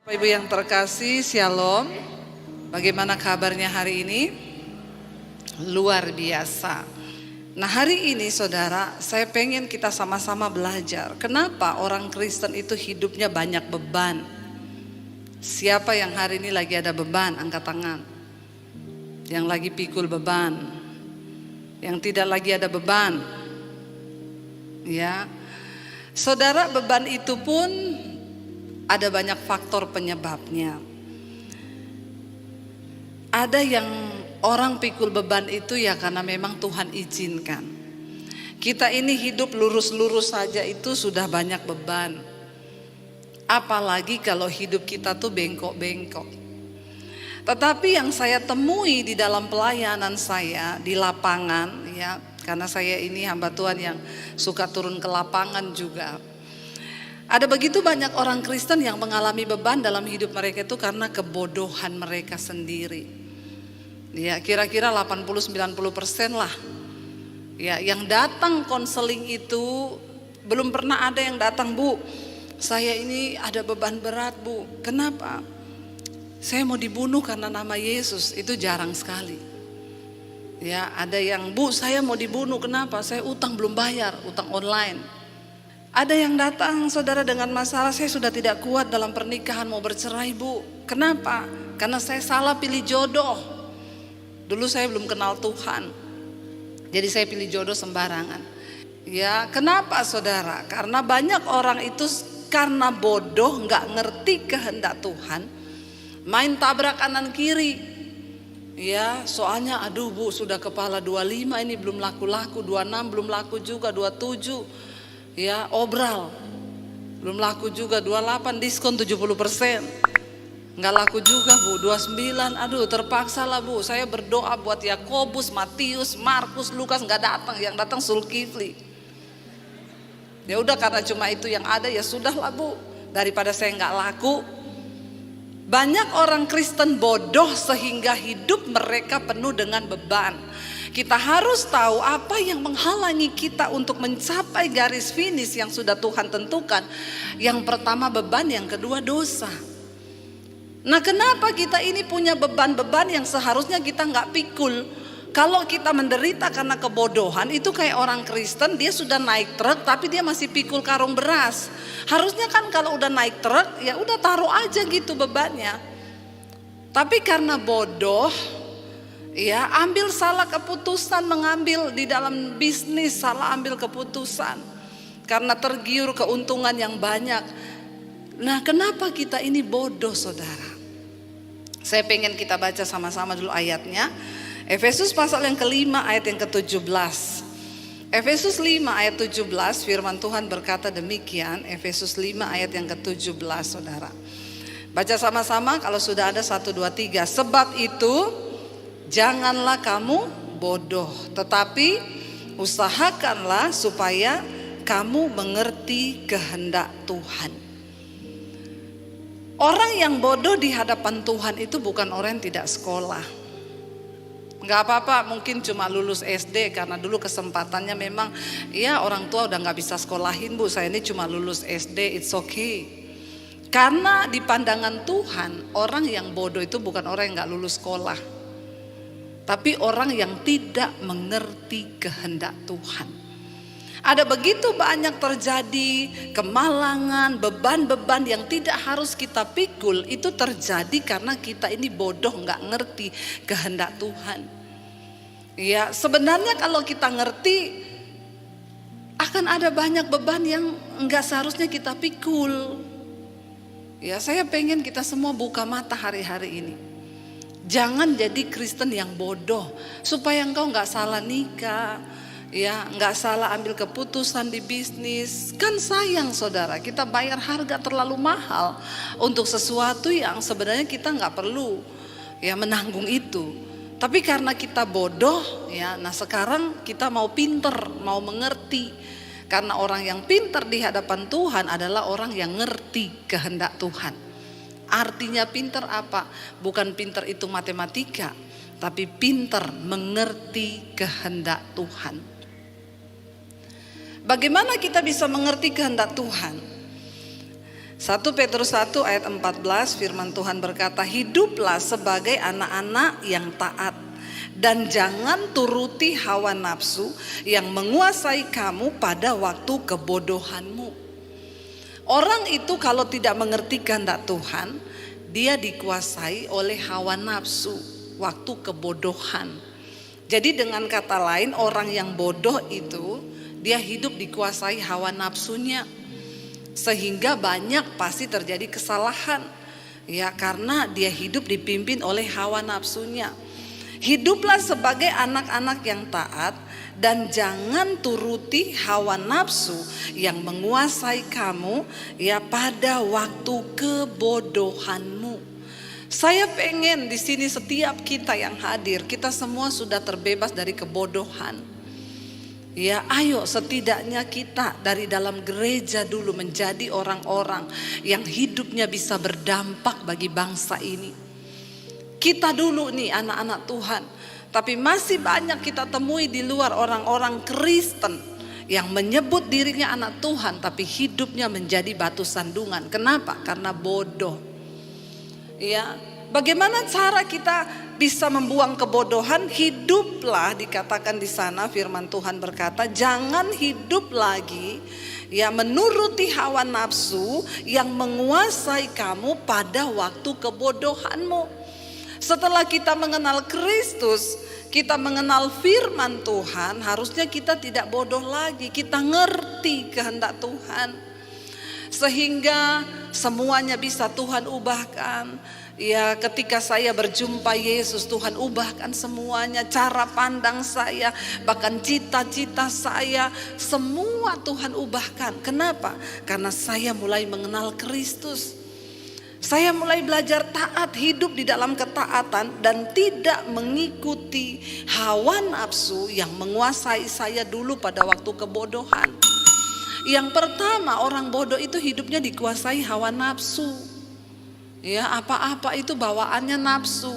Ibu yang terkasih, Shalom. Bagaimana kabarnya hari ini? Luar biasa. Nah, hari ini saudara, saya pengen kita sama-sama belajar. Kenapa orang Kristen itu hidupnya banyak beban? Siapa yang hari ini lagi ada beban? Angkat tangan. Yang lagi pikul beban. Yang tidak lagi ada beban. Ya. Saudara, beban itu pun ada banyak faktor penyebabnya. Ada yang orang pikul beban itu ya karena memang Tuhan izinkan. Kita ini hidup lurus-lurus saja itu sudah banyak beban. Apalagi kalau hidup kita tuh bengkok-bengkok. Tetapi yang saya temui di dalam pelayanan saya di lapangan ya, karena saya ini hamba Tuhan yang suka turun ke lapangan juga. Ada begitu banyak orang Kristen yang mengalami beban dalam hidup mereka itu karena kebodohan mereka sendiri. Ya, kira-kira 80-90% lah. Ya, yang datang konseling itu belum pernah ada yang datang, Bu. Saya ini ada beban berat, Bu. Kenapa? Saya mau dibunuh karena nama Yesus. Itu jarang sekali. Ya, ada yang, Bu, saya mau dibunuh. Kenapa? Saya utang belum bayar, utang online. Ada yang datang saudara dengan masalah, saya sudah tidak kuat dalam pernikahan, mau bercerai, Bu. Kenapa? Karena saya salah pilih jodoh. Dulu saya belum kenal Tuhan, jadi saya pilih jodoh sembarangan. Ya, kenapa saudara? Karena banyak orang itu karena bodoh, gak ngerti kehendak Tuhan, main tabrak kanan kiri. Ya, soalnya aduh Bu, sudah kepala 25 ini belum laku-laku, 26 belum laku juga, 27 ya obral belum laku juga, 28 diskon 70%, nggak laku juga Bu, 29 aduh terpaksa lah Bu, saya berdoa buat Yakobus, Matius, Markus, Lukas, nggak datang, yang datang Zulkifli. Ya udah, karena cuma itu yang ada ya sudah lah Bu, daripada saya nggak laku. Banyak orang Kristen bodoh sehingga hidup mereka penuh dengan beban. Kita harus tahu apa yang menghalangi kita untuk mencapai garis finish yang sudah Tuhan tentukan. Yang pertama beban, yang kedua dosa. Nah, kenapa kita ini punya beban-beban yang seharusnya kita nggak pikul? Kalau kita menderita karena kebodohan, itu kayak orang Kristen, dia sudah naik truk tapi dia masih pikul karung beras. Harusnya kan kalau udah naik truk ya udah taruh aja gitu bebannya. Tapi karena bodoh, ya ambil salah keputusan, mengambil di dalam bisnis salah ambil keputusan karena tergiur keuntungan yang banyak. Nah, kenapa kita ini bodoh saudara? Saya pengen kita baca sama-sama dulu ayatnya. Efesus pasal yang kelima ayat yang ke-17. Efesus 5 ayat 17, firman Tuhan berkata demikian. Efesus 5 ayat yang ke-17 saudara. Baca sama-sama kalau sudah ada 1, 2, 3. Sebab itu janganlah kamu bodoh, tetapi usahakanlah supaya kamu mengerti kehendak Tuhan. Orang yang bodoh di hadapan Tuhan itu bukan orang yang tidak sekolah. Gak apa-apa, mungkin cuma lulus SD karena dulu kesempatannya memang ya orang tua udah gak bisa sekolahin, Bu, saya ini cuma lulus SD, it's okay. Karena di pandangan Tuhan, orang yang bodoh itu bukan orang yang gak lulus sekolah, tapi orang yang tidak mengerti kehendak Tuhan. Ada begitu banyak terjadi kemalangan, beban-beban yang tidak harus kita pikul. Itu terjadi karena kita ini bodoh, gak ngerti kehendak Tuhan. Ya, sebenarnya kalau kita ngerti, akan ada banyak beban yang gak seharusnya kita pikul. Ya, saya pengen kita semua buka mata hari-hari ini. Jangan jadi Kristen yang bodoh, supaya engkau gak salah nikah, ya gak salah ambil keputusan di bisnis. Kan sayang saudara, kita bayar harga terlalu mahal untuk sesuatu yang sebenarnya kita gak perlu ya menanggung itu. Tapi karena kita bodoh ya, nah sekarang kita mau pinter, mau mengerti. Karena orang yang pinter di hadapan Tuhan adalah orang yang ngerti kehendak Tuhan. Artinya pinter apa? Bukan pinter itu matematika, tapi pinter mengerti kehendak Tuhan. Bagaimana kita bisa mengerti kehendak Tuhan? 1 Petrus 1 ayat 14 firman Tuhan berkata, hiduplah sebagai anak-anak yang taat dan jangan turuti hawa nafsu yang menguasai kamu pada waktu kebodohanmu. Orang itu kalau tidak mengerti kehendak Tuhan, dia dikuasai oleh hawa nafsu waktu kebodohan. Jadi dengan kata lain, orang yang bodoh itu dia hidup dikuasai hawa nafsunya. Sehingga banyak pasti terjadi kesalahan. Ya, karena dia hidup dipimpin oleh hawa nafsunya. Hiduplah sebagai anak-anak yang taat dan jangan turuti hawa nafsu yang menguasai kamu ya pada waktu kebodohanmu. Saya pengen di sini setiap kita yang hadir, kita semua sudah terbebas dari kebodohan. Ya, ayo setidaknya kita dari dalam gereja dulu menjadi orang-orang yang hidupnya bisa berdampak bagi bangsa ini. Kita dulu nih anak-anak Tuhan, tapi masih banyak kita temui di luar orang-orang Kristen yang menyebut dirinya anak Tuhan tapi hidupnya menjadi batu sandungan. Kenapa? Karena bodoh. Ya, bagaimana cara kita bisa membuang kebodohan? Hiduplah, dikatakan di sana firman Tuhan berkata, jangan hidup lagi ya menuruti hawa nafsu yang menguasai kamu pada waktu kebodohanmu. Setelah kita mengenal Kristus, kita mengenal firman Tuhan, harusnya kita tidak bodoh lagi, kita ngerti kehendak Tuhan. Sehingga semuanya bisa Tuhan ubahkan. Ya, ketika saya berjumpa Yesus, Tuhan ubahkan semuanya, cara pandang saya, bahkan cita-cita saya, semua Tuhan ubahkan. Kenapa? Karena saya mulai mengenal Kristus. Saya mulai belajar taat, hidup di dalam ketaatan dan tidak mengikuti hawa nafsu yang menguasai saya dulu pada waktu kebodohan. Yang pertama, orang bodoh itu hidupnya dikuasai hawa nafsu. Ya, apa-apa itu bawaannya nafsu.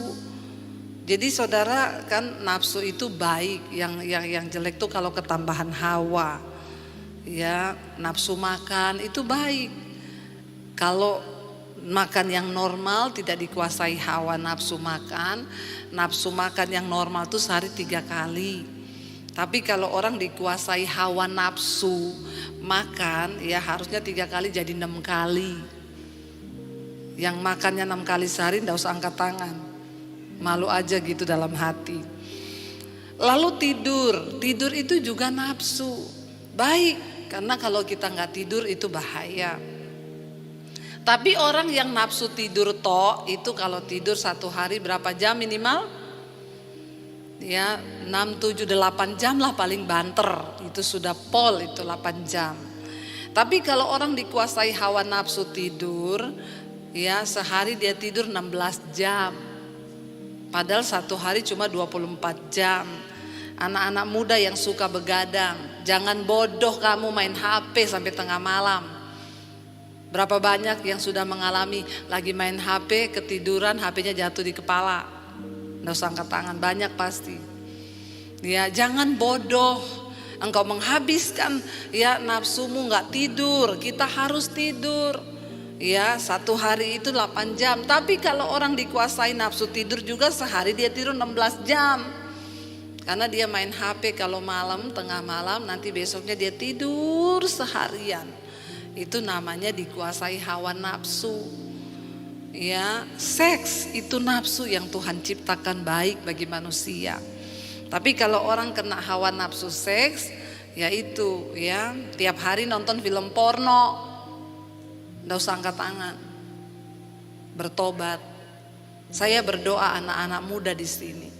Jadi saudara, kan nafsu itu baik, yang jelek tuh kalau ketambahan hawa. Ya, nafsu makan itu baik. Kalau makan yang normal tidak dikuasai hawa nafsu makan. Nafsu makan yang normal tuh sehari 3 kali. Tapi kalau orang dikuasai hawa nafsu makan, ya harusnya 3 kali jadi 6 kali. Yang makannya 6 kali sehari enggak usah angkat tangan. Malu aja gitu dalam hati. Lalu tidur itu juga nafsu. Baik, karena kalau kita enggak tidur itu bahaya. Tapi orang yang nafsu tidur itu kalau tidur 1 hari berapa jam minimal? Ya 6, 7, 8 jam lah paling banter. Itu sudah pol itu 8 jam. Tapi kalau orang dikuasai hawa nafsu tidur, ya sehari dia tidur 16 jam. Padahal 1 hari cuma 24 jam. Anak-anak muda yang suka begadang, jangan bodoh kamu main HP sampai tengah malam. Berapa banyak yang sudah mengalami lagi main HP, ketiduran, HP-nya jatuh di kepala. Nggak usah angkat tangan, banyak pasti. Ya, jangan bodoh. Engkau menghabiskan ya nafsumu nggak tidur. Kita harus tidur. Ya, 1 hari itu 8 jam. Tapi kalau orang dikuasai nafsu tidur juga sehari dia tidur 16 jam. Karena dia main HP kalau malam, tengah malam, nanti besoknya dia tidur seharian. Itu namanya dikuasai hawa nafsu. Ya, seks itu nafsu yang Tuhan ciptakan baik bagi manusia. Tapi kalau orang kena hawa nafsu seks, ya itu ya tiap hari nonton film porno, nggak usah angkat tangan, bertobat. Saya berdoa anak-anak muda di sini,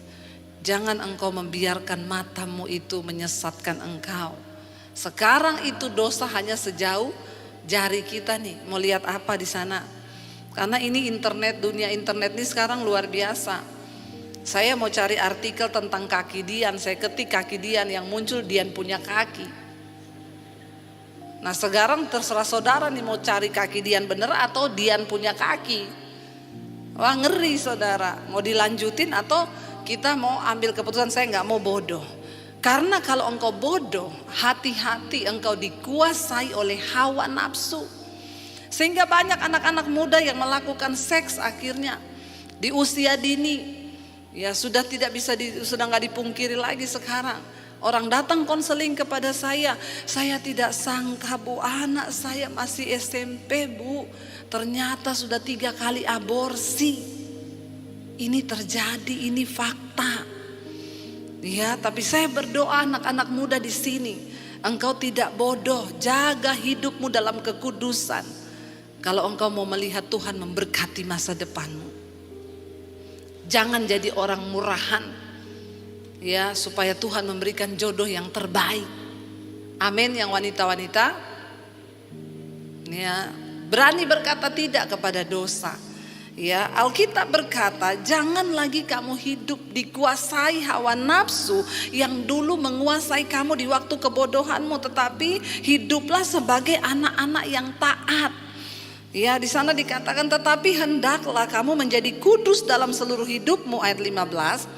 jangan engkau membiarkan matamu itu menyesatkan engkau. Sekarang itu dosa hanya sejauh jari kita nih, mau lihat apa di sana? Karena ini internet, dunia internet ini sekarang luar biasa. Saya mau cari artikel tentang kaki Dian, saya ketik kaki Dian, yang muncul Dian punya kaki. Nah sekarang terserah saudara nih mau cari kaki Dian bener atau Dian punya kaki. Wah ngeri saudara, mau dilanjutin atau kita mau ambil keputusan saya nggak mau bodoh. Karena kalau engkau bodoh, hati-hati engkau dikuasai oleh hawa nafsu. Sehingga banyak anak-anak muda yang melakukan seks akhirnya di usia dini. Ya sudah tidak bisa sudah nggak dipungkiri lagi sekarang. Orang datang konseling kepada saya tidak sangka Bu, anak saya masih SMP Bu, ternyata sudah 3 kali aborsi. Ini terjadi, ini fakta. Ya, tapi saya berdoa anak-anak muda di sini, engkau tidak bodoh, jaga hidupmu dalam kekudusan. Kalau engkau mau melihat Tuhan memberkati masa depanmu, jangan jadi orang murahan. Ya, supaya Tuhan memberikan jodoh yang terbaik. Amin yang wanita-wanita. Ya, berani berkata tidak kepada dosa. Ya, Alkitab berkata, jangan lagi kamu hidup dikuasai hawa nafsu yang dulu menguasai kamu di waktu kebodohanmu, tetapi hiduplah sebagai anak-anak yang taat. Ya, di sana dikatakan, tetapi hendaklah kamu menjadi kudus dalam seluruh hidupmu, ayat 15.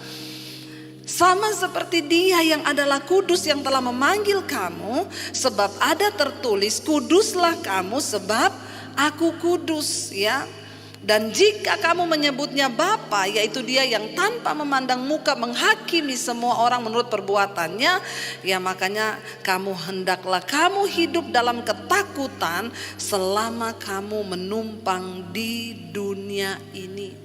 Sama seperti Dia yang adalah kudus yang telah memanggil kamu, sebab ada tertulis, kuduslah kamu sebab aku kudus. Ya. Dan jika kamu menyebutnya Bapa, yaitu Dia yang tanpa memandang muka menghakimi semua orang menurut perbuatannya, ya makanya hendaklah kamu hidup dalam ketakutan selama kamu menumpang di dunia ini.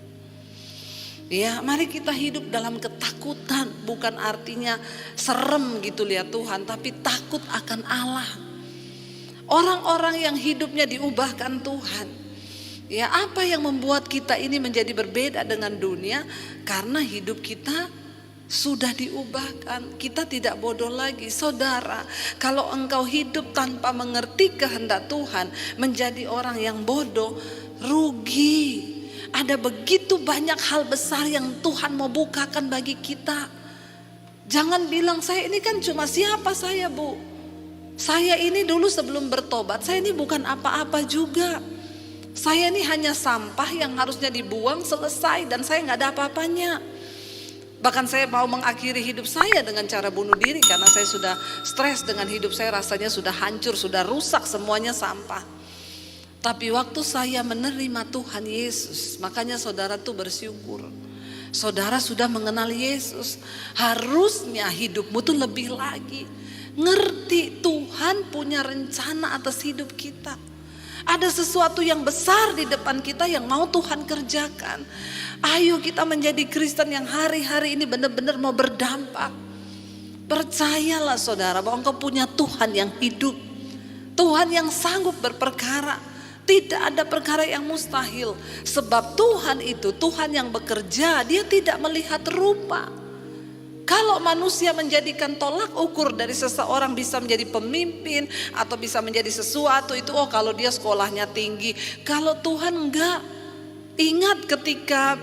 Ya, mari kita hidup dalam ketakutan, bukan artinya serem gitu lihat Tuhan, tapi takut akan Allah. Orang-orang yang hidupnya diubahkan Tuhan. Ya, apa yang membuat kita ini menjadi berbeda dengan dunia? Karena hidup kita sudah diubahkan. Kita tidak bodoh lagi. Saudara, kalau engkau hidup tanpa mengerti kehendak Tuhan, menjadi orang yang bodoh, rugi. Ada begitu banyak hal besar yang Tuhan mau bukakan bagi kita. Jangan bilang, saya ini kan cuma siapa saya Bu. Saya ini dulu sebelum bertobat, saya ini bukan apa-apa juga. Saya ini hanya sampah yang harusnya dibuang, selesai, dan saya gak ada apa-apanya. Bahkan saya mau mengakhiri hidup saya dengan cara bunuh diri, karena saya sudah stres dengan hidup saya, rasanya sudah hancur, sudah rusak, semuanya sampah. Tapi waktu saya menerima Tuhan Yesus, makanya saudara tuh bersyukur. Saudara sudah mengenal Yesus, harusnya hidupmu tuh lebih lagi. Ngerti Tuhan punya rencana atas hidup kita. Ada sesuatu yang besar di depan kita yang mau Tuhan kerjakan. Ayo kita menjadi Kristen yang hari-hari ini benar-benar mau berdampak. Percayalah saudara bahwa engkau punya Tuhan yang hidup. Tuhan yang sanggup berperkara. Tidak ada perkara yang mustahil. Sebab Tuhan itu Tuhan yang bekerja. Dia tidak melihat rupa. Kalau manusia menjadikan tolak ukur dari seseorang bisa menjadi pemimpin atau bisa menjadi sesuatu itu, oh kalau dia sekolahnya tinggi. Kalau Tuhan enggak. Ingat ketika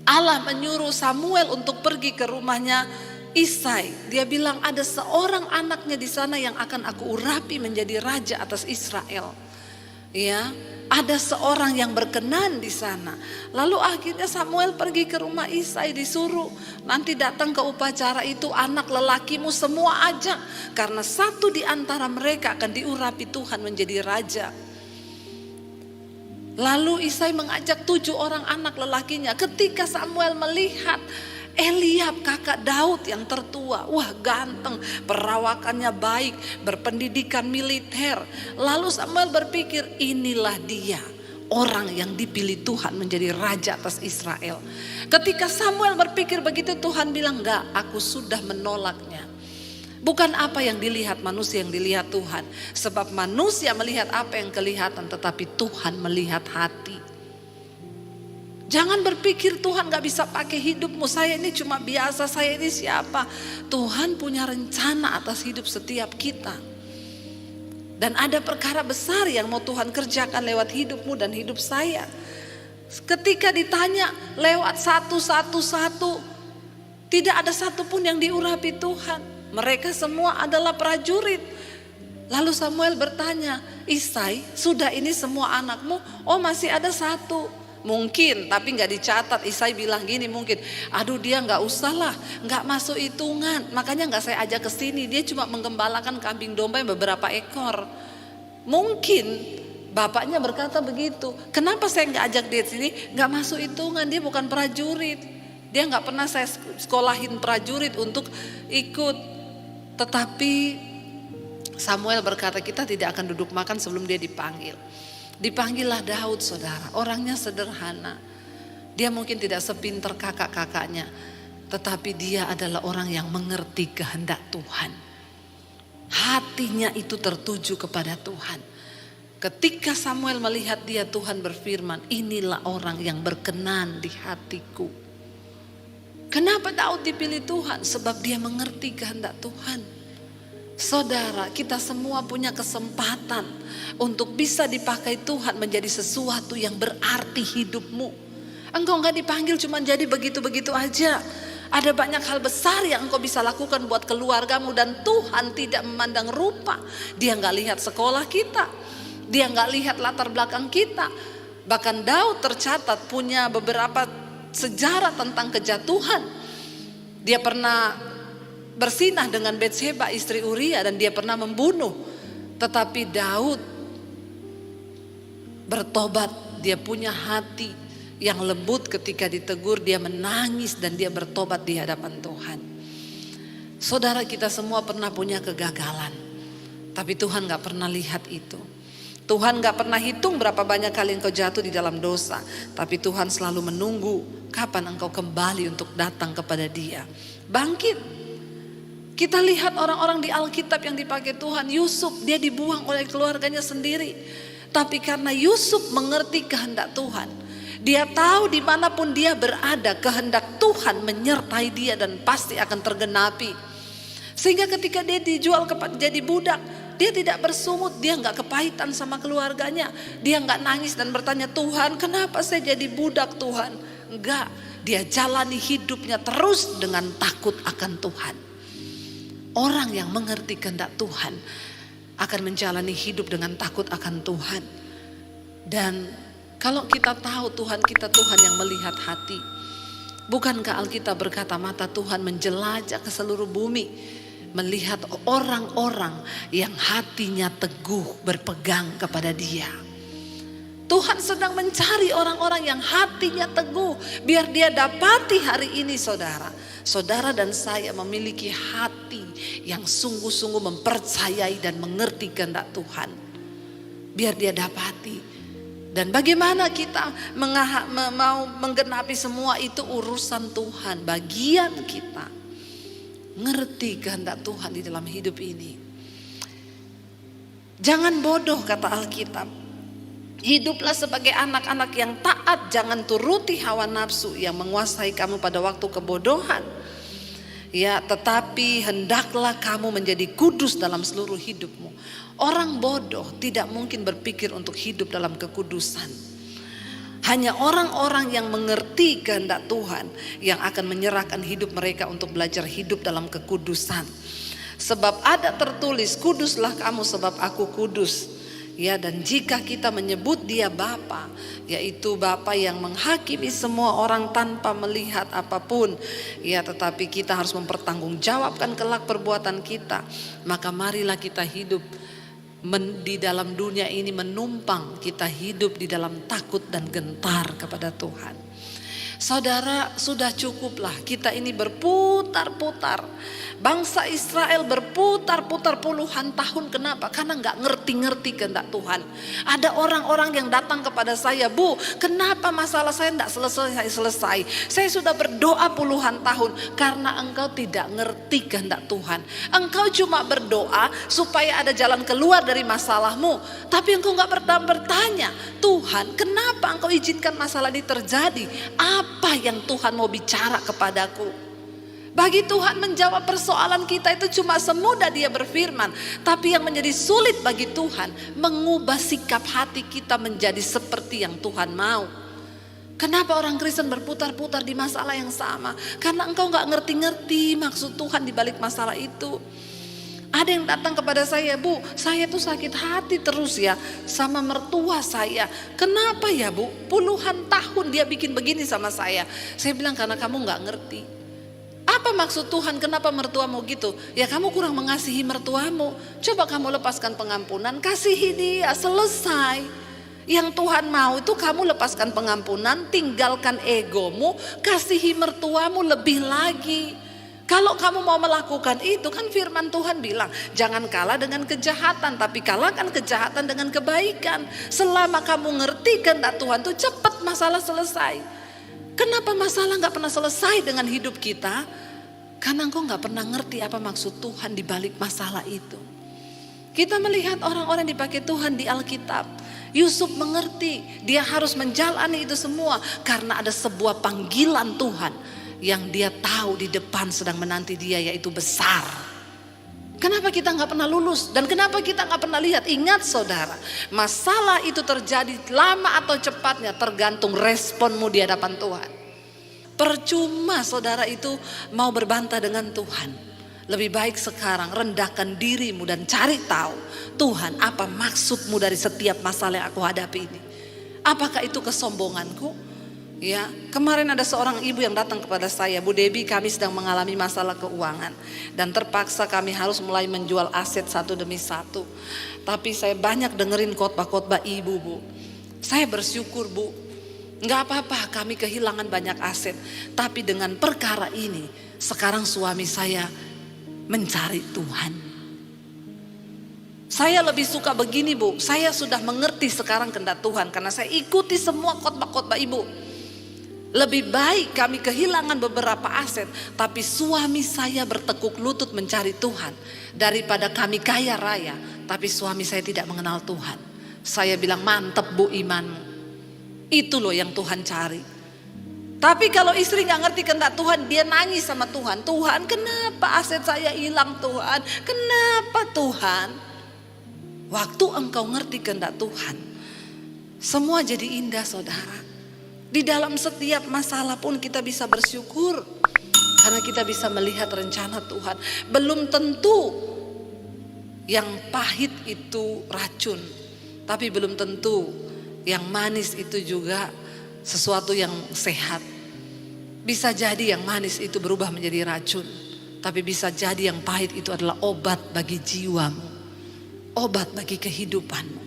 Allah menyuruh Samuel untuk pergi ke rumahnya Isai, dia bilang ada seorang anaknya di sana yang akan aku urapi menjadi raja atas Israel. Ya, ada seorang yang berkenan di sana. Lalu akhirnya Samuel pergi ke rumah Isai, disuruh nanti datang ke upacara itu anak lelakimu semua ajak, karena satu di antara mereka akan diurapi Tuhan menjadi raja. Lalu Isai mengajak 7 orang anak lelakinya. Ketika Samuel melihat Eliab kakak Daud yang tertua, wah ganteng, perawakannya baik, berpendidikan militer. Lalu Samuel berpikir, inilah dia orang yang dipilih Tuhan menjadi raja atas Israel. Ketika Samuel berpikir begitu, Tuhan bilang, enggak, aku sudah menolaknya. Bukan apa yang dilihat manusia yang dilihat Tuhan. Sebab manusia melihat apa yang kelihatan, tetapi Tuhan melihat hati. Jangan berpikir Tuhan gak bisa pakai hidupmu. Saya ini cuma biasa, saya ini siapa. Tuhan punya rencana atas hidup setiap kita. Dan ada perkara besar yang mau Tuhan kerjakan lewat hidupmu dan hidup saya. Ketika ditanya lewat satu, tidak ada satupun yang diurapi Tuhan. Mereka semua adalah prajurit. Lalu Samuel bertanya, Isai, sudah ini semua anakmu? Oh masih ada satu. Mungkin, tapi gak dicatat. Isai bilang gini mungkin, aduh dia gak usah lah, gak masuk hitungan. Makanya gak saya ajak ke sini. Dia cuma menggembalakan kambing domba yang beberapa ekor. Mungkin Bapaknya berkata begitu, kenapa saya nggak ajak dia sini? Nggak masuk hitungan, dia bukan prajurit. Dia nggak pernah saya sekolahin prajurit untuk ikut. Tetapi Samuel berkata, kita tidak akan duduk makan sebelum dia dipanggil. Dipanggillah Daud, saudara. Orangnya sederhana. Dia mungkin tidak sepintar kakak-kakaknya, tetapi dia adalah orang yang mengerti kehendak Tuhan. Hatinya itu tertuju kepada Tuhan. Ketika Samuel melihat dia, Tuhan berfirman, inilah orang yang berkenan di hatiku. Kenapa Daud dipilih Tuhan? Sebab dia mengerti kehendak Tuhan. Saudara, kita semua punya kesempatan untuk bisa dipakai Tuhan menjadi sesuatu yang berarti hidupmu. Engkau gak dipanggil cuma jadi begitu-begitu aja. Ada banyak hal besar yang engkau bisa lakukan buat keluargamu, dan Tuhan tidak memandang rupa. Dia gak lihat sekolah kita, dia gak lihat latar belakang kita. Bahkan Daud tercatat punya beberapa sejarah tentang kejatuhan. Dia pernah bersinah dengan Betseba istri Uria, dan dia pernah membunuh. Tetapi Daud bertobat. Dia punya hati yang lembut. Ketika ditegur dia menangis dan dia bertobat di hadapan Tuhan. Saudara, kita semua pernah punya kegagalan, tapi Tuhan gak pernah lihat itu. Tuhan gak pernah hitung berapa banyak kali engkau jatuh di dalam dosa, tapi Tuhan selalu menunggu kapan engkau kembali untuk datang kepada Dia. Bangkit. Kita lihat orang-orang di Alkitab yang dipakai Tuhan. Yusuf, dia dibuang oleh keluarganya sendiri, tapi karena Yusuf mengerti kehendak Tuhan, dia tahu dimanapun dia berada, kehendak Tuhan menyertai dia dan pasti akan tergenapi. Sehingga ketika dia dijual jadi budak, dia tidak bersungut, dia nggak kepahitan sama keluarganya. Dia nggak nangis dan bertanya, Tuhan kenapa saya jadi budak Tuhan? Enggak, dia jalani hidupnya terus dengan takut akan Tuhan. Orang yang mengerti kehendak Tuhan akan menjalani hidup dengan takut akan Tuhan. Dan kalau kita tahu Tuhan kita Tuhan yang melihat hati. Bukankah Alkitab berkata mata Tuhan menjelajah ke seluruh bumi, melihat orang-orang yang hatinya teguh berpegang kepada Dia. Tuhan sedang mencari orang-orang yang hatinya teguh, biar Dia dapati hari ini saudara. Saudara dan saya memiliki hati yang sungguh-sungguh mempercayai dan mengerti kehendak Tuhan. Biar Dia dapati. Dan bagaimana kita mau menggenapi semua itu urusan Tuhan. Bagian kita ngerti kehendak Tuhan di dalam hidup ini. Jangan bodoh kata Alkitab. Hiduplah sebagai anak-anak yang taat. Jangan turuti hawa nafsu yang menguasai kamu pada waktu kebodohan. Ya, tetapi hendaklah kamu menjadi kudus dalam seluruh hidupmu. Orang bodoh tidak mungkin berpikir untuk hidup dalam kekudusan. Hanya orang-orang yang mengerti kehendak Tuhan yang akan menyerahkan hidup mereka untuk belajar hidup dalam kekudusan. Sebab ada tertulis, kuduslah kamu sebab aku kudus. Ya, dan jika kita menyebut Dia Bapa, yaitu Bapa yang menghakimi semua orang tanpa melihat apapun, ya, tetapi kita harus mempertanggungjawabkan kelak perbuatan kita. Maka marilah kita hidup di dalam dunia ini menumpang, kita hidup di dalam takut dan gentar kepada Tuhan. Saudara, sudah cukuplah kita ini berputar-putar. Bangsa Israel berputar-putar puluhan tahun. Kenapa? Karena gak ngerti-ngerti kehendak Tuhan. Ada orang-orang yang datang kepada saya, Bu, kenapa masalah saya gak selesai? Saya sudah berdoa puluhan tahun. Karena engkau tidak ngerti kehendak Tuhan. Engkau cuma berdoa supaya ada jalan keluar dari masalahmu, tapi engkau gak bertanya, Tuhan kenapa engkau izinkan masalah ini terjadi? Apa yang Tuhan mau bicara kepadaku? Bagi Tuhan menjawab persoalan kita itu cuma semudah Dia berfirman. Tapi yang menjadi sulit bagi Tuhan mengubah sikap hati kita menjadi seperti yang Tuhan mau. Kenapa orang Kristen berputar-putar di masalah yang sama? Karena engkau gak ngerti-ngerti maksud Tuhan di balik masalah itu. Ada yang datang kepada saya, Bu, saya tuh sakit hati terus ya sama mertua saya. Kenapa ya, Bu? Puluhan tahun dia bikin begini sama saya. Saya bilang karena kamu gak ngerti. Apa maksud Tuhan? Kenapa mertuamu gitu? Ya kamu kurang mengasihi mertuamu. Coba kamu lepaskan pengampunan, kasihi dia, selesai. Yang Tuhan mau itu kamu lepaskan pengampunan, tinggalkan egomu, kasihi mertuamu lebih lagi. Kalau kamu mau melakukan itu, kan firman Tuhan bilang, jangan kalah dengan kejahatan, tapi kalahkan kejahatan dengan kebaikan. Selama kamu ngerti kehendak Tuhan tuh cepat masalah selesai. Kenapa masalah gak pernah selesai dengan hidup kita? Karena engkau gak pernah ngerti apa maksud Tuhan di balik masalah itu. Kita melihat orang-orang dipakai Tuhan di Alkitab. Yusuf mengerti, dia harus menjalani itu semua karena ada sebuah panggilan Tuhan yang dia tahu di depan sedang menanti dia, yaitu besar. Kenapa kita gak pernah lulus? Dan kenapa kita gak pernah lihat? Ingat saudara, masalah itu terjadi lama atau cepatnya tergantung responmu di hadapan Tuhan. Percuma saudara itu mau berbantah dengan Tuhan. Lebih baik sekarang rendahkan dirimu dan cari tahu, Tuhan, apa maksudmu dari setiap masalah yang aku hadapi ini? Apakah itu kesombonganku? Ya, kemarin ada seorang ibu yang datang kepada saya, Bu Debbie, kami sedang mengalami masalah keuangan dan terpaksa kami harus mulai menjual aset satu demi satu. Tapi saya banyak dengerin khotbah-khotbah ibu, Bu. Saya bersyukur, Bu. Nggak apa-apa kami kehilangan banyak aset, tapi dengan perkara ini sekarang suami saya mencari Tuhan. Saya lebih suka begini, Bu. Saya sudah mengerti sekarang kehendak Tuhan karena saya ikuti semua khotbah-khotbah ibu. Lebih baik kami kehilangan beberapa aset, tapi suami saya bertekuk lutut mencari Tuhan, daripada kami kaya raya tapi suami saya tidak mengenal Tuhan. Saya bilang, mantep Bu imanmu. Itu loh yang Tuhan cari. Tapi kalau istri gak ngerti kehendak Tuhan, dia nangis sama Tuhan. Tuhan, kenapa aset saya hilang Tuhan? Kenapa Tuhan? Waktu engkau ngerti kehendak Tuhan, semua jadi indah saudara. Di dalam setiap masalah pun kita bisa bersyukur, karena kita bisa melihat rencana Tuhan. Belum tentu yang pahit itu racun, tapi belum tentu yang manis itu juga sesuatu yang sehat. Bisa jadi yang manis itu berubah menjadi racun, tapi bisa jadi yang pahit itu adalah obat bagi jiwamu, obat bagi kehidupanmu.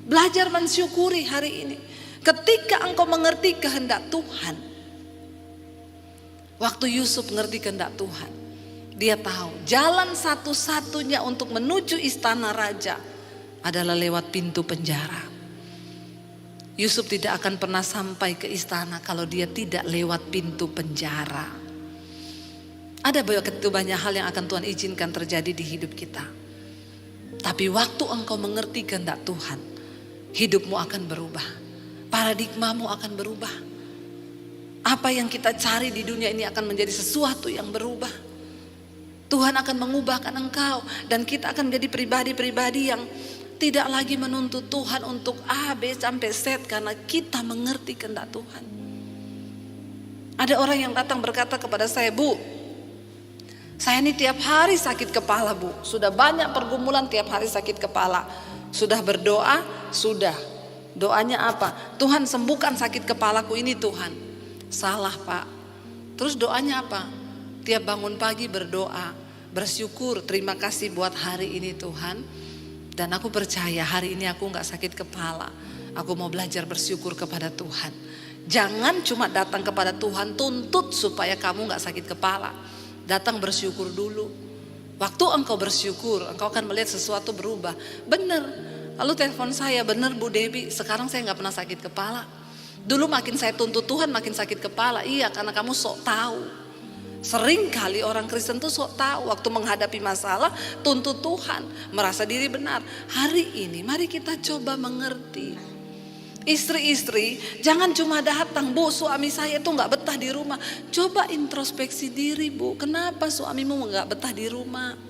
Belajar mensyukuri hari ini. Ketika engkau mengerti kehendak Tuhan. Waktu Yusuf mengerti kehendak Tuhan, dia tahu jalan satu-satunya untuk menuju istana raja adalah lewat pintu penjara. Yusuf tidak akan pernah sampai ke istana kalau dia tidak lewat pintu penjara. Ada begitu banyak hal yang akan Tuhan izinkan terjadi di hidup kita. Tapi waktu engkau mengerti kehendak Tuhan, hidupmu akan berubah. Paradigmamu akan berubah. Apa yang kita cari di dunia ini akan menjadi sesuatu yang berubah. Tuhan akan mengubahkan engkau dan kita akan menjadi pribadi-pribadi yang tidak lagi menuntut Tuhan untuk A, B sampai Z karena kita mengerti kehendak Tuhan. Ada orang yang datang berkata kepada saya, Bu, saya ini tiap hari sakit kepala, Bu. Sudah banyak pergumulan, tiap hari sakit kepala. Sudah berdoa, sudah. Doanya apa? Tuhan sembuhkan sakit kepalaku ini Tuhan. Salah Pak. Terus doanya apa? Tiap bangun pagi berdoa, bersyukur, terima kasih buat hari ini Tuhan. Dan aku percaya hari ini aku gak sakit kepala. Aku mau belajar bersyukur kepada Tuhan. Jangan cuma datang kepada Tuhan tuntut supaya kamu gak sakit kepala. Datang bersyukur dulu. Waktu engkau bersyukur, engkau akan melihat sesuatu berubah. Benar. Lalu telepon saya, benar Bu Debbie, sekarang saya gak pernah sakit kepala. Dulu makin saya tuntut Tuhan makin sakit kepala. Iya, karena kamu sok tahu. Sering kali orang Kristen tuh sok tahu, waktu menghadapi masalah tuntut Tuhan, merasa diri benar. Hari ini mari kita coba mengerti. Istri-istri jangan cuma datang, Bu suami saya tuh gak betah di rumah. Coba introspeksi diri Bu, kenapa suamimu gak betah di rumah?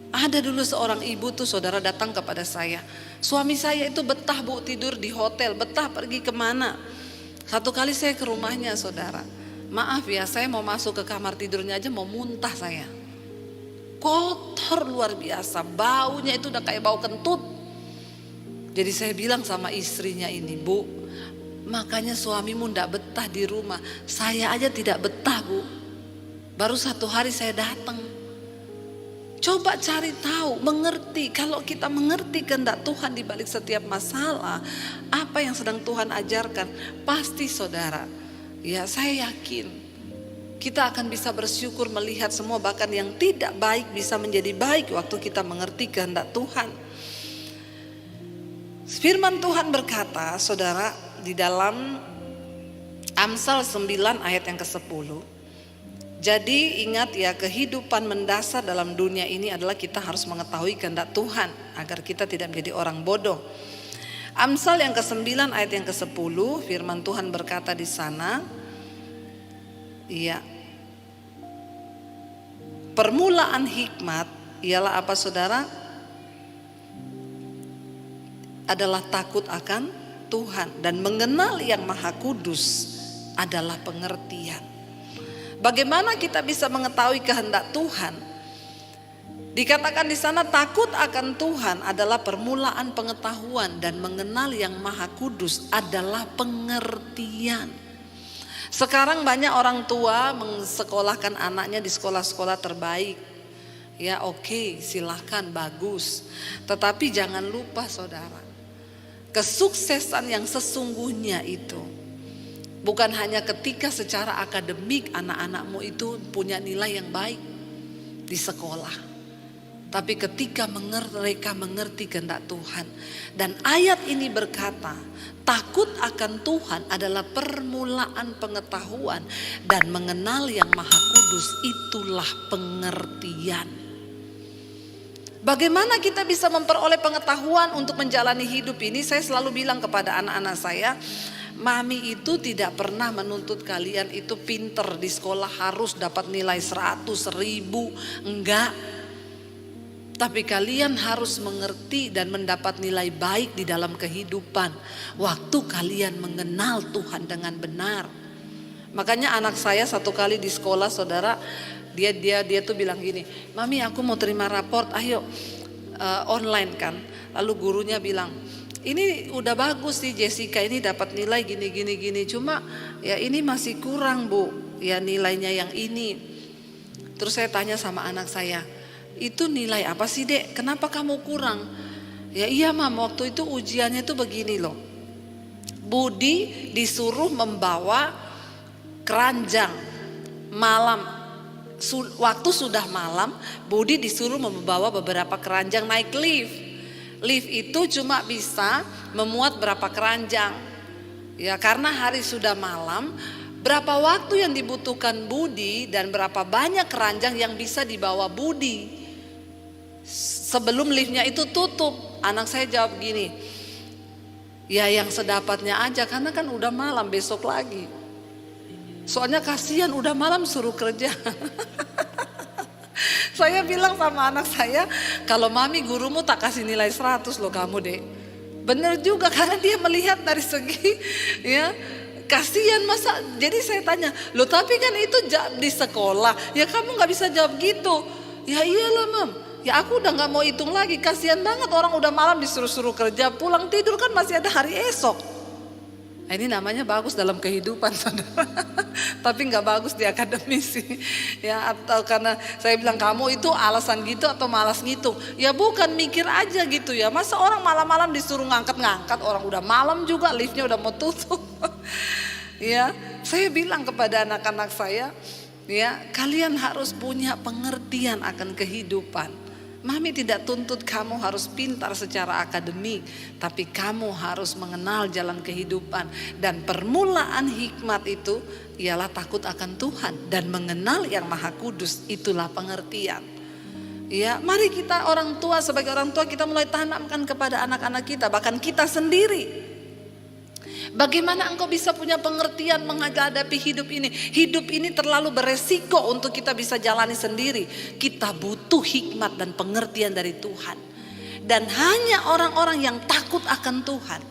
Ada dulu seorang ibu tuh saudara datang kepada saya. Suami saya itu betah Bu tidur di hotel, betah pergi kemana. Satu kali saya ke rumahnya saudara. Maaf ya, saya mau masuk ke kamar tidurnya aja mau muntah saya. Kotor luar biasa, baunya itu udah kayak bau kentut. Jadi saya bilang sama istrinya ini, Bu, makanya suamimu ndak betah di rumah. Saya aja tidak betah Bu. Baru 1 hari saya datang. Coba cari tahu, mengerti. Kalau kita mengerti kehendak Tuhan di balik setiap masalah, apa yang sedang Tuhan ajarkan, pasti saudara, ya saya yakin kita akan bisa bersyukur melihat semua, bahkan yang tidak baik bisa menjadi baik waktu kita mengerti kehendak Tuhan. Firman Tuhan berkata, saudara, di dalam Amsal 9 ayat yang ke-10. Jadi ingat ya, kehidupan mendasar dalam dunia ini adalah kita harus mengetahui kehendak Tuhan agar kita tidak menjadi orang bodoh. Amsal yang ke-9 ayat yang ke-10, firman Tuhan berkata di sana, iya, permulaan hikmat ialah apa saudara? Adalah takut akan Tuhan, dan mengenal yang Maha Kudus adalah pengertian. Bagaimana kita bisa mengetahui kehendak Tuhan? Dikatakan di sana takut akan Tuhan adalah permulaan pengetahuan, dan mengenal yang Maha Kudus adalah pengertian. Sekarang banyak orang tua mensekolahkan anaknya di sekolah-sekolah terbaik. Ya oke, silahkan, bagus. Tetapi jangan lupa saudara, kesuksesan yang sesungguhnya itu bukan hanya ketika secara akademik anak-anakmu itu punya nilai yang baik di sekolah, tapi ketika mereka mengerti kehendak Tuhan. Dan ayat ini berkata, takut akan Tuhan adalah permulaan pengetahuan, dan mengenal yang Maha Kudus itulah pengertian. Bagaimana kita bisa memperoleh pengetahuan untuk menjalani hidup ini? Saya selalu bilang kepada anak-anak saya, mami itu tidak pernah menuntut kalian itu pinter di sekolah harus dapat nilai 100, 1000, enggak. Tapi kalian harus mengerti dan mendapat nilai baik di dalam kehidupan waktu kalian mengenal Tuhan dengan benar. Makanya anak saya satu kali di sekolah saudara, dia tuh bilang gini, mami aku mau terima raport, ayo online kan. Lalu gurunya bilang, ini udah bagus sih Jessica, ini dapat nilai gini, cuma ya ini masih kurang bu, ya nilainya yang ini. Terus saya tanya sama anak saya, itu nilai apa sih dek? Kenapa kamu kurang? Ya iya mam, waktu itu ujiannya tuh begini loh. Budi disuruh membawa keranjang malam. Waktu sudah malam, Budi disuruh membawa beberapa keranjang naik lift. Lift itu cuma bisa memuat berapa keranjang. Ya karena hari sudah malam, berapa waktu yang dibutuhkan Budi dan berapa banyak keranjang yang bisa dibawa Budi sebelum liftnya itu tutup. Anak saya jawab gini, ya yang sedapatnya aja, karena kan udah malam besok lagi. Soalnya kasihan udah malam suruh kerja. Saya bilang sama anak saya, kalau mami gurumu tak kasih nilai 100 loh kamu deh. Bener juga, karena dia melihat dari segi ya kasihan masa. Jadi saya tanya, loh tapi kan itu di sekolah, ya kamu gak bisa jawab gitu. Ya iyalah mam, ya aku udah gak mau hitung lagi, kasihan banget orang udah malam disuruh-suruh kerja, pulang tidur kan masih ada hari esok. Nah, ini namanya bagus dalam kehidupan saudara, tapi gak bagus di akademisi. Ya atau karena saya bilang kamu itu alasan gitu atau malas gitu. Ya bukan, mikir aja gitu ya. Masa orang malam-malam disuruh ngangkat-ngangkat, orang udah malam juga liftnya udah mau tutup. Ya saya bilang kepada anak-anak saya, ya kalian harus punya pengertian akan kehidupan. Mami tidak tuntut kamu harus pintar secara akademik, tapi kamu harus mengenal jalan kehidupan. Dan permulaan hikmat itu ialah takut akan Tuhan dan mengenal yang Maha Kudus, itulah pengertian. Ya, mari kita orang tua, sebagai orang tua kita mulai tanamkan kepada anak-anak kita, bahkan kita sendiri. Bagaimana engkau bisa punya pengertian menghadapi hidup ini? Hidup ini terlalu beresiko untuk kita bisa jalani sendiri. Kita butuh hikmat dan pengertian dari Tuhan. Dan hanya orang-orang yang takut akan Tuhan,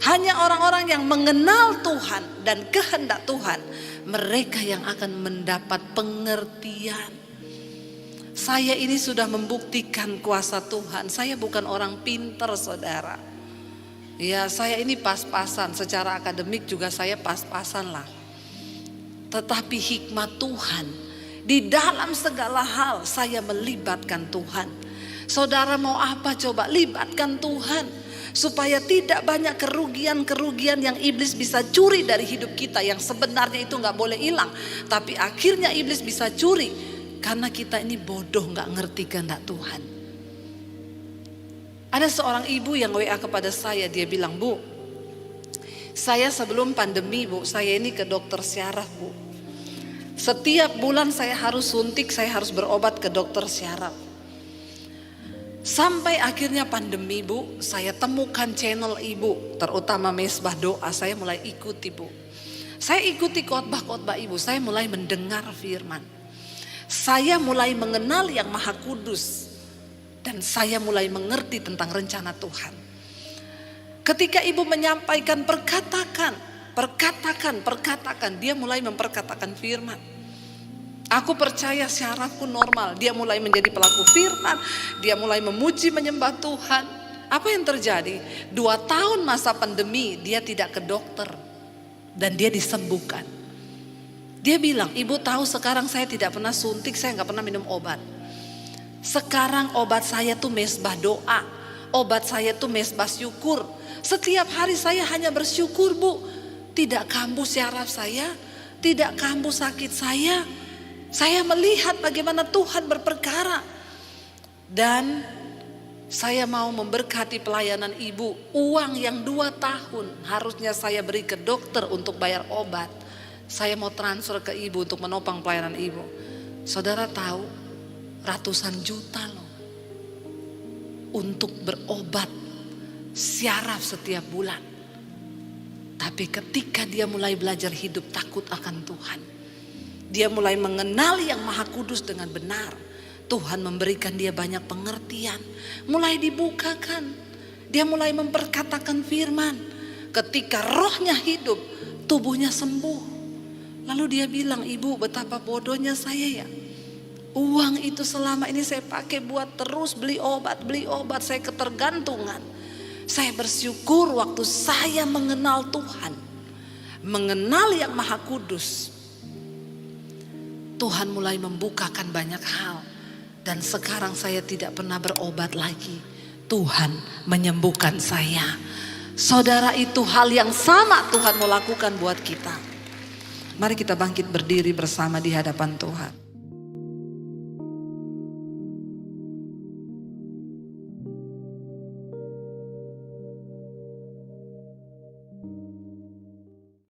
hanya orang-orang yang mengenal Tuhan dan kehendak Tuhan, mereka yang akan mendapat pengertian. Saya ini sudah membuktikan kuasa Tuhan. Saya bukan orang pintar saudara. Ya saya ini pas-pasan, secara akademik juga saya pas-pasan lah. Tetapi hikmat Tuhan Di dalam segala hal saya melibatkan Tuhan. Saudara mau apa coba? Libatkan Tuhan. Supaya tidak banyak kerugian-kerugian yang iblis bisa curi dari hidup kita. Yang sebenarnya itu gak boleh hilang. Tapi akhirnya iblis bisa curi. Karena kita ini bodoh, gak ngerti kehendak Tuhan. Ada seorang ibu yang WA kepada saya. Dia bilang, Bu, saya sebelum pandemi Bu, saya ini ke dokter syaraf Bu. Setiap bulan saya harus suntik, saya harus berobat ke dokter syaraf. Sampai akhirnya pandemi Bu, saya temukan channel Ibu, terutama Mesbah Doa, saya mulai ikuti Bu. Saya ikuti khotbah-khotbah Ibu, saya mulai mendengar firman. Saya mulai mengenal Yang Maha Kudus. Dan saya mulai mengerti tentang rencana Tuhan. Ketika Ibu menyampaikan perkatakan, dia mulai memperkatakan firman. Aku percaya syarafku normal. Dia mulai menjadi pelaku firman. Dia mulai memuji menyembah Tuhan. Apa yang terjadi? 2 tahun masa pandemi dia tidak ke dokter. Dan dia disembuhkan. Dia bilang, Ibu tahu sekarang saya tidak pernah suntik, saya gak pernah minum obat. Sekarang obat saya tuh Mesbah Doa. Obat saya tuh Mesbah Syukur. Setiap hari saya hanya bersyukur Bu. Tidak kambuh syaraf saya. Tidak kambuh sakit saya. Saya melihat bagaimana Tuhan berperkara. Dan saya mau memberkati pelayanan Ibu. Uang yang 2 tahun harusnya saya beri ke dokter untuk bayar obat. Saya mau transfer ke Ibu untuk menopang pelayanan Ibu. Saudara tahu ratusan juta loh. Untuk berobat syaraf setiap bulan. Tapi ketika dia mulai belajar hidup takut akan Tuhan. Dia mulai mengenal Yang Maha Kudus dengan benar. Tuhan memberikan dia banyak pengertian. Mulai dibukakan. Dia mulai memperkatakan firman. Ketika rohnya hidup, tubuhnya sembuh. Lalu dia bilang, Ibu betapa bodohnya saya ya. Uang itu selama ini saya pakai buat terus beli obat. Saya ketergantungan. Saya bersyukur waktu saya mengenal Tuhan. Mengenal Yang Maha Kudus. Tuhan mulai membukakan banyak hal. Dan sekarang saya tidak pernah berobat lagi. Tuhan menyembuhkan saya. Saudara, itu hal yang sama Tuhan mau lakukan buat kita. Mari kita bangkit berdiri bersama di hadapan Tuhan.